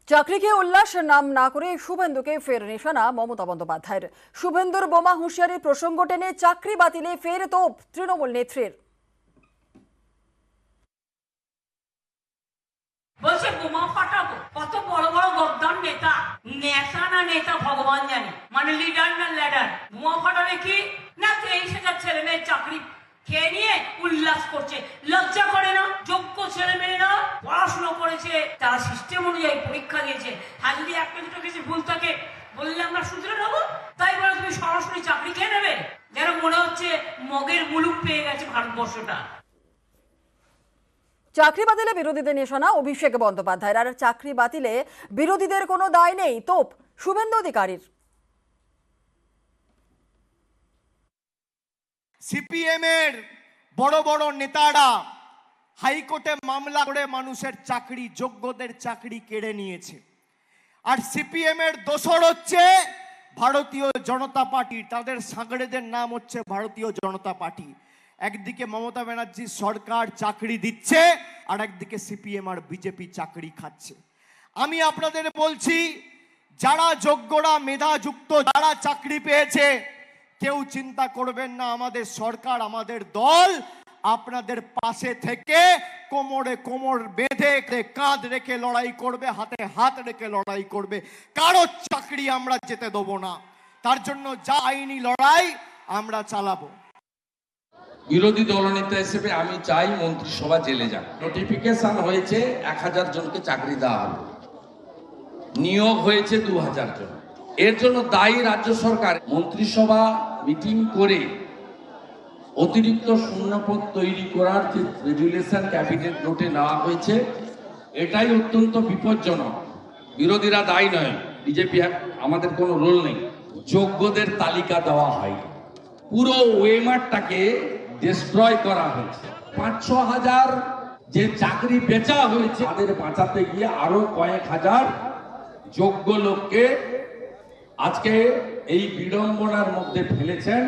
চাকরিকে উল্লাস নাম না করে শুভেন্দুকে ফের নিশানা মমতা বন্দ্যোপাধ্যায়ের। শুভেন্দুর বোমা হুঁশিয়ারির প্রসঙ্গ টেনে চাকরি বাতিলে ফের তোপ তৃণমূল নেত্রীর। বলছে বোমা ফাটাবো। কত বড় বড় গদ্দার নেতা, নেতা না নেতা ভগবান জানে, মানে লিডার না ল্যাডার। বোমা ফাটাবে কি না 23,000 ছেলে মেয়ের চাকরি খেয়ে নিয়ে উল্লাস করছে। লজ্জা করে না? যোগ্য ছেলে মেয়েরা পড়াশুনো করেছে, তারা সিস্টেম অনুযায়ী পরীক্ষা দিয়েছে। আর যদি একটা দুটো কিছু ভুল থাকে বললে আমরা শুধরে নেবো, তাই বলে তুমি সরাসরি চাকরি খেয়ে নেবে? যেন মনে হচ্ছে মগের মুলুক পেয়ে গেছে ভারতবর্ষটা। চাকরি বাতিলে বিরোধীদের নিশানা অভিষেক বন্দ্যোপাধ্যায়ের। আর চাকরি বাতিলে বিরোধীদের কোনো দায় নেই, তোপ শুভেন্দু অধিকারীর। সিপিএম এর বড় বড় নেতারা হাইকোর্টে মামলা করে মানুষের চাকরি, যোগ্যদের চাকরি কেড়ে নিয়েছে। আর সিপিএম এর দোসর হচ্ছে ভারতীয় জনতা পার্টি, তাদের সাগরেদের নাম হচ্ছে ভারতীয় জনতা পার্টি। একদিকে মমতা ব্যানার্জি সরকার চাকরি দিচ্ছে, আর একদিকে সিপিএম আর বিজেপি চাকরি খাচ্ছে। আমি আপনাদের বলছি, যারা যোগ্যরা, মেধাযুক্ত যারা চাকরি পেয়েছে, কেউ চিন্তা করবেন না। আমাদের সরকার, আমাদের দল আপনাদের পাশে থেকে কোমরে কোমর বেঁধে, কাঁধ রেখে লড়াই করবে, হাতে হাত রেখে লড়াই করবে। কারো চাকরি আমরা যেতে দেবো না। তার জন্য যা আইনি লড়াই আমরা চালাবো। বিরোধী দলনেতা হিসেবে আমি চাই মন্ত্রিসভা জেলে যাক। নোটিফিকেশন হয়েছে 1000 জনকে চাকরি দেওয়া হবে, নিয়োগ হয়েছে 2000 জন। এর জন্য দায়ী রাজ্য সরকার। মন্ত্রিসভা মিটিং করে অতিরিক্ত শূন্যপদ তৈরি করার যে রেজুলেশন ক্যাবিনেট নোটে নেওয়া হয়েছে, এটাই অত্যন্ত বিপজ্জনক। বিরোধীরা দায়ী নয়, বিজেপি, আমাদের কোনো রোল নেই। যোগ্যদের তালিকা দেওয়া হয়, পুরো ওয়েমারটাকে ডিস্ট্রয় করা হয়েছে। 5-6 হাজার যে চাকরি বেচা হয়েছে, তাদের বাঁচাতে গিয়ে আরো কয়েক হাজার যোগ্য লোককে আজকে এই বিড়ম্বনার মধ্যে ফেলেছেন।